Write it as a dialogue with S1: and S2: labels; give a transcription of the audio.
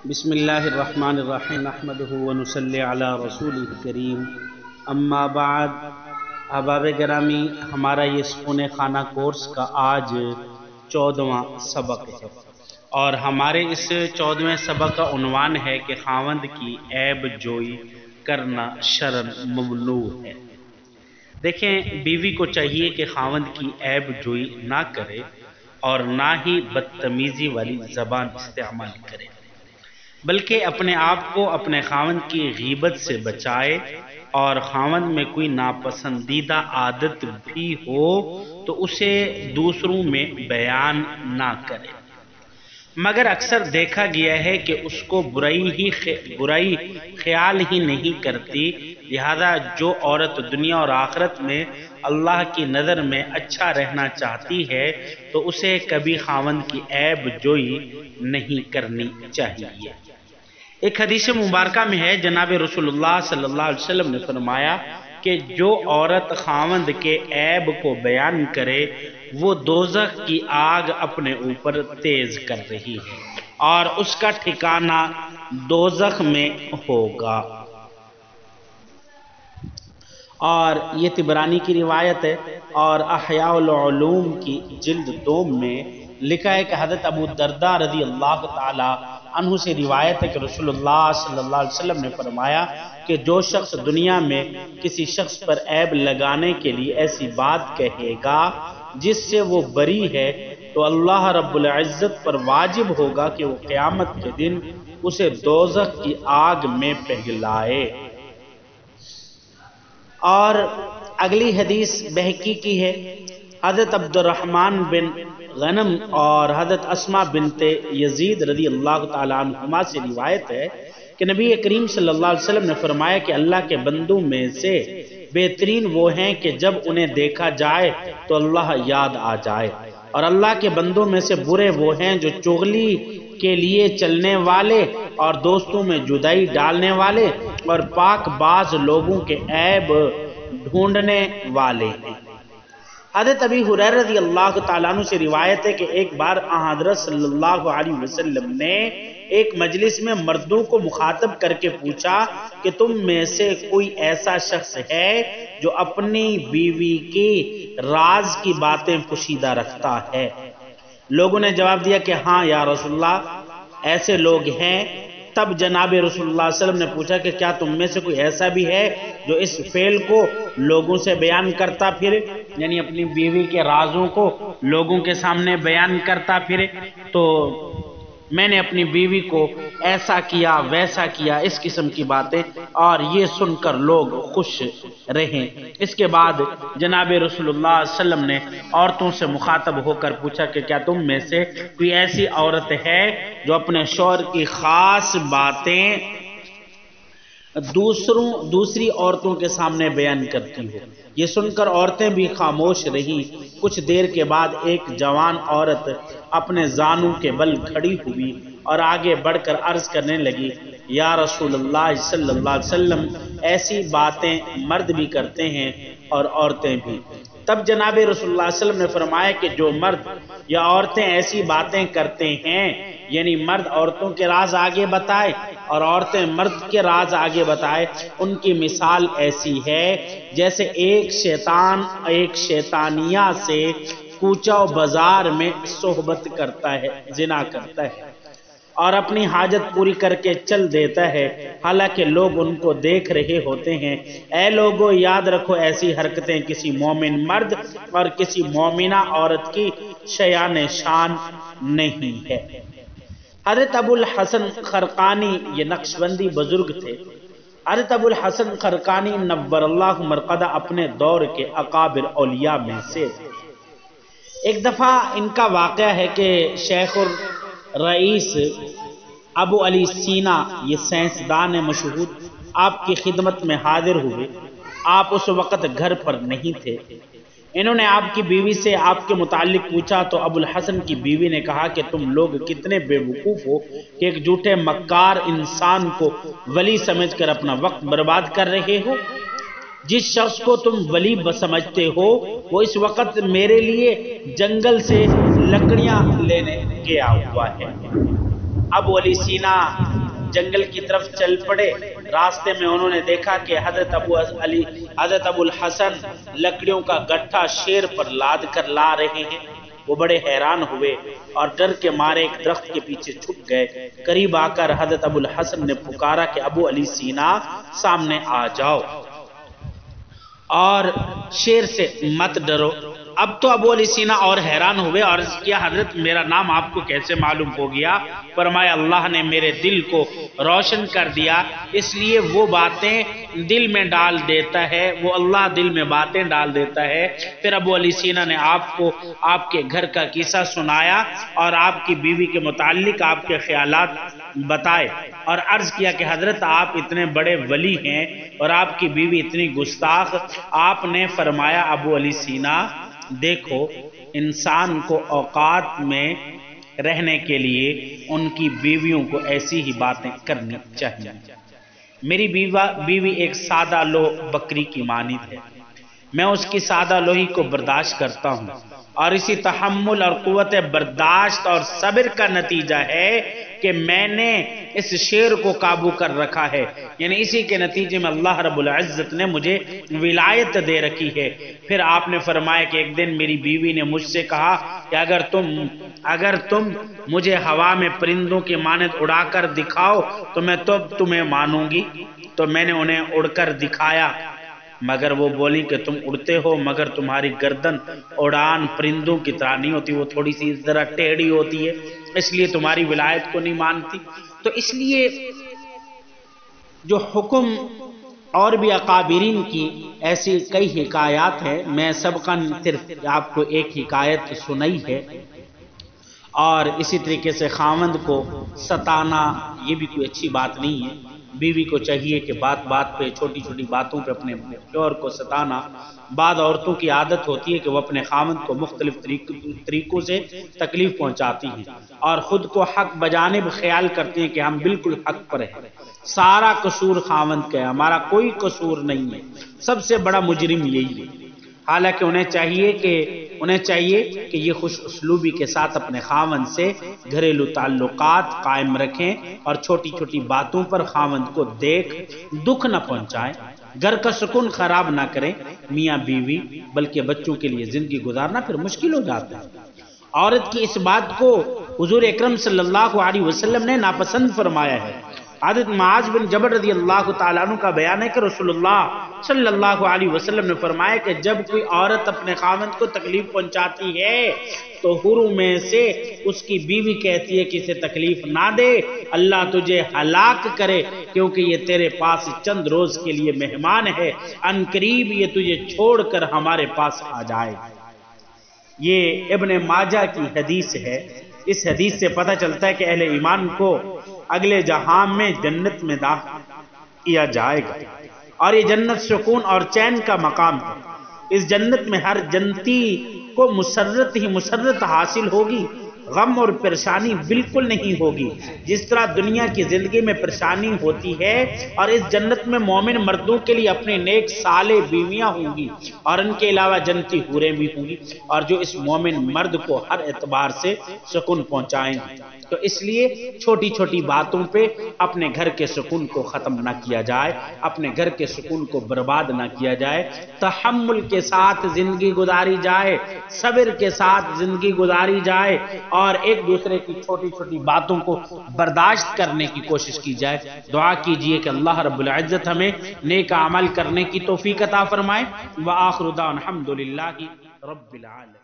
S1: بسم اللہ الرحمن الرحیم نحمدہ ونصلی علی رسولہ الکریم اما بعد۔ احباب گرامی، ہمارا یہ سکون خانہ کورس کا آج 14واں سبق ہے اور ہمارے اس 14ویں سبق کا عنوان ہے کہ خاوند کی عیب جوئی کرنا شرعاً ممنوع ہے۔ دیکھیں، بیوی کو چاہیے کہ خاوند کی عیب جوئی نہ کرے اور نہ ہی بدتمیزی والی زبان استعمال کرے، بلکہ اپنے آپ کو اپنے خاوند کی غیبت سے بچائے، اور خاوند میں کوئی ناپسندیدہ عادت بھی ہو تو اسے دوسروں میں بیان نہ کرے۔ مگر اکثر دیکھا گیا ہے کہ اس کو برائی خیال ہی نہیں کرتی، لہذا جو عورت دنیا اور آخرت میں اللہ کی نظر میں اچھا رہنا چاہتی ہے تو اسے کبھی خاوند کی عیب جوئی نہیں کرنی چاہیے۔ ایک حدیث مبارکہ میں ہے، جناب رسول اللہ صلی اللہ علیہ وسلم نے فرمایا کہ جو عورت خاوند کے عیب کو بیان کرے وہ دوزخ کی آگ اپنے اوپر تیز کر رہی ہے اور اس کا ٹھکانہ دوزخ میں ہوگا۔ اور یہ طبرانی کی روایت ہے، اور احیاء العلوم کی جلد 2 میں لکھا ہے کہ حضرت ابو الدرداء رضی اللہ تعالی عنہ سے روایت ہے کہ رسول اللہ صلی اللہ علیہ وسلم نے فرمایا کہ جو شخص دنیا میں کسی شخص پر عیب لگانے کے لیے ایسی بات کہے گا جس سے وہ بری ہے تو اللہ رب العزت پر واجب ہوگا کہ وہ قیامت کے دن اسے دوزخ کی آگ میں پگھلائے۔ اور اگلی حدیث بہقی کی ہے، حضرت عبد الرحمن بن غنم اور حضرت اسماء بنت یزید رضی اللہ تعالیٰ عنہما سے روایت ہے کہ نبی کریم صلی اللہ علیہ وسلم نے فرمایا کہ اللہ کے بندوں میں سے بہترین وہ ہیں کہ جب انہیں دیکھا جائے تو اللہ یاد آ جائے، اور اللہ کے بندوں میں سے برے وہ ہیں جو چغلی کے لیے چلنے والے اور دوستوں میں جدائی ڈالنے والے اور پاک باز لوگوں کے عیب ڈھونڈنے والے ہیں۔ حضرت ابی ہریرہ رضی اللہ تعالیٰ عنہ سے روایت ہے کہ ایک بار حضرت صلی اللہ علیہ وسلم نے ایک مجلس میں مردوں کو مخاطب کر کے پوچھا کہ تم میں سے کوئی ایسا شخص ہے جو اپنی بیوی کی راز کی باتیں پوشیدہ رکھتا ہے؟ لوگوں نے جواب دیا کہ ہاں یا رسول اللہ، ایسے لوگ ہیں۔ تب جناب رسول اللہ صلی اللہ علیہ وسلم نے پوچھا کہ کیا تم میں سے کوئی ایسا بھی ہے جو اس فعل کو لوگوں سے بیان کرتا پھرے، یعنی اپنی بیوی کے رازوں کو لوگوں کے سامنے بیان کرتا پھرے؟ تو میں نے اپنی بیوی کو ایسا کیا ویسا کیا، اس قسم کی باتیں، اور یہ سن کر لوگ خوش رہیں۔ اس کے بعد جناب رسول اللہ صلی اللہ علیہ وسلم نے عورتوں سے مخاطب ہو کر پوچھا کہ کیا تم میں سے کوئی ایسی عورت ہے جو اپنے شوہر کی خاص باتیں دوسری عورتوں کے سامنے بیان کرتی ہو؟ یہ سن کر عورتیں بھی خاموش رہیں۔ کچھ دیر کے بعد ایک جوان عورت اپنے زانوں کے بل کھڑی ہوئی اور آگے بڑھ کر عرض کرنے لگی، یا رسول اللہ صلی اللہ علیہ وسلم، ایسی باتیں مرد بھی کرتے ہیں اور عورتیں بھی۔ تب جناب رسول اللہ صلی اللہ علیہ وسلم نے فرمایا کہ جو مرد یا عورتیں ایسی باتیں کرتے ہیں، یعنی مرد عورتوں کے راز آگے بتائے اور عورتیں مرد کے راز آگے بتائے، ان کی مثال ایسی ہے جیسے ایک شیطان ایک شیطانیہ سے کوچہ و بازار میں صحبت کرتا ہے، زنا کرتا ہے اور اپنی حاجت پوری کر کے چل دیتا ہے، حالانکہ لوگ ان کو دیکھ رہے ہوتے ہیں۔ اے لوگو، یاد رکھو ایسی حرکتیں کسی مومن مرد اور کسی مومنہ عورت کی شیان شان نہیں ہے۔ حضرت ابو الحسن خرقانی، یہ نقشبندی بزرگ تھے، حضرت ابو الحسن خرقانی نور اللہ مرقدہ اپنے دور کے اکابر اولیاء میں سے تھے۔ ایک دفعہ ان کا واقعہ ہے کہ شیخ الرئیس ابو علی سینا، یہ سائنسدان مشہور، آپ کی خدمت میں حاضر ہوئے۔ آپ اس وقت گھر پر نہیں تھے۔ انہوں نے آپ کی بیوی سے آپ کے متعلق پوچھا تو ابو الحسن کی بیوی نے کہا کہ تم لوگ کتنے بے وقوف ہو کہ ایک جھوٹے مکار انسان کو ولی سمجھ کر اپنا وقت برباد کر رہے ہو۔ جس شخص کو تم ولی سمجھتے ہو وہ اس وقت میرے لیے جنگل سے لکڑیاں لینے گیا ہوا ہے۔ ابو علی سینا جنگل کی طرف چل پڑے۔ راستے میں انہوں نے دیکھا کہ حضرت ابو الحسن لکڑیوں کا گٹھا شیر پر لاد کر لا رہے ہیں۔ وہ بڑے حیران ہوئے اور ڈر کے مارے ایک درخت کے پیچھے چھپ گئے۔ قریب آ کر حضرت ابو الحسن نے پکارا کہ ابو علی سینا سامنے آ جاؤ اور شیر سے مت ڈرو۔ اب تو ابو علی سینا اور حیران ہوئے اور عرض کیا حضرت میرا نام آپ کو کیسے معلوم ہو گیا؟ فرمایا اللہ نے میرے دل کو روشن کر دیا، اس لیے وہ باتیں دل میں ڈال دیتا ہے، وہ اللہ دل میں باتیں ڈال دیتا ہے۔ پھر ابو علی سینا نے آپ کو آپ کے گھر کا قصہ سنایا اور آپ کی بیوی کے متعلق آپ کے خیالات بتائے اور عرض کیا کہ حضرت آپ اتنے بڑے ولی ہیں اور آپ کی بیوی اتنی گستاخ۔ آپ نے فرمایا ابو علی سینا دیکھو، انسان کو اوقات میں رہنے کے لیے ان کی بیویوں کو ایسی ہی باتیں کرنی چاہیے۔ میری بیوی ایک سادہ لو بکری کی مانند ہے، میں اس کی سادہ لوہی کو برداشت کرتا ہوں اور اسی تحمل اور قوت برداشت اور صبر کا نتیجہ ہے کہ میں نے اس شیر کو قابو کر رکھا ہے، یعنی اسی کے نتیجے میں اللہ رب العزت نے مجھے ولایت دے رکھی ہے۔ پھر آپ نے فرمایا کہ ایک دن میری بیوی نے مجھ سے کہا کہ اگر تم مجھے ہوا میں پرندوں کے مانند اڑا کر دکھاؤ تو میں تمہیں مانوں گی۔ تو میں نے انہیں اڑ کر دکھایا، مگر وہ بولی کہ تم اڑتے ہو مگر تمہاری گردن اڑان پرندوں کی طرح نہیں ہوتی، وہ تھوڑی سی ذرا ٹیڑھی ہوتی ہے، اس لیے تمہاری ولایت کو نہیں مانتی۔ تو اس لیے جو حکم اور بھی اکابرین کی ایسی کئی حکایات ہیں، میں سبقاً صرف آپ کو ایک حکایت سنائی ہے۔ اور اسی طریقے سے خاوند کو ستانا یہ بھی کوئی اچھی بات نہیں ہے۔ بیوی کو چاہیے کہ بات بات پہ چھوٹی چھوٹی باتوں پہ اپنے شوہر کو ستانا۔ بعض عورتوں کی عادت ہوتی ہے کہ وہ اپنے خاوند کو مختلف طریقوں سے تکلیف پہنچاتی ہیں اور خود کو حق بجانب خیال کرتی ہیں کہ ہم بالکل حق پر ہیں، سارا قصور خاوند کا ہے، ہمارا کوئی قصور نہیں ہے، سب سے بڑا مجرم یہی ہے۔ حالانکہ انہیں چاہیے کہ یہ خوش اسلوبی کے ساتھ اپنے خاوند سے گھریلو تعلقات قائم رکھیں اور چھوٹی چھوٹی باتوں پر خاوند کو دکھ نہ پہنچائیں، گھر کا سکون خراب نہ کریں۔ میاں بیوی بلکہ بچوں کے لیے زندگی گزارنا پھر مشکل ہو جاتا ہے۔ عورت کی اس بات کو حضور اکرم صلی اللہ علیہ وسلم نے ناپسند فرمایا ہے۔ حضرت معاذ بن جبل رضی اللہ تعالیٰ عنہ کا بیان ہے کہ رسول اللہ صلی اللہ علیہ وسلم نے فرمایا کہ جب کوئی عورت اپنے خاوند کو تکلیف پہنچاتی ہے تو حوروں میں سے اس کی بیوی کہتی ہے کہ اسے تکلیف نہ دے، اللہ تجھے ہلاک کرے، کیونکہ یہ تیرے پاس چند روز کے لیے مہمان ہے، ان قریب یہ تجھے چھوڑ کر ہمارے پاس آ جائے۔ یہ ابن ماجہ کی حدیث ہے۔ اس حدیث سے پتہ چلتا ہے کہ اہل ایمان کو اگلے جہان میں جنت میں داخل کیا جائے گا اور یہ جنت سکون اور چین کا مقام ہے۔ اس جنت میں ہر جنتی کو مسرت ہی مسرت حاصل ہوگی، غم اور پریشانی بالکل نہیں ہوگی۔ جس طرح دنیا کی زندگی میں پریشانی ہوتی ہے اور اس جنت میں مومن مردوں کے لیے اپنے نیک صالح بیویاں ہوں گی اور ان کے علاوہ جنتی حوریں بھی ہوں گی اور جو اس مومن مرد کو ہر اعتبار سے سکون پہنچائیں گی۔ تو اس لیے چھوٹی چھوٹی باتوں پہ اپنے گھر کے سکون کو ختم نہ کیا جائے، اپنے گھر کے سکون کو برباد نہ کیا جائے، تحمل کے ساتھ زندگی گزاری جائے، صبر کے ساتھ زندگی گزاری جائے اور ایک دوسرے کی چھوٹی چھوٹی باتوں کو برداشت کرنے کی کوشش کی جائے۔ دعا کیجئے کہ اللہ رب العزت ہمیں نیک عمل کرنے کی توفیق عطا فرمائے۔ وآخر دعوانا الحمدللہ رب العالمین۔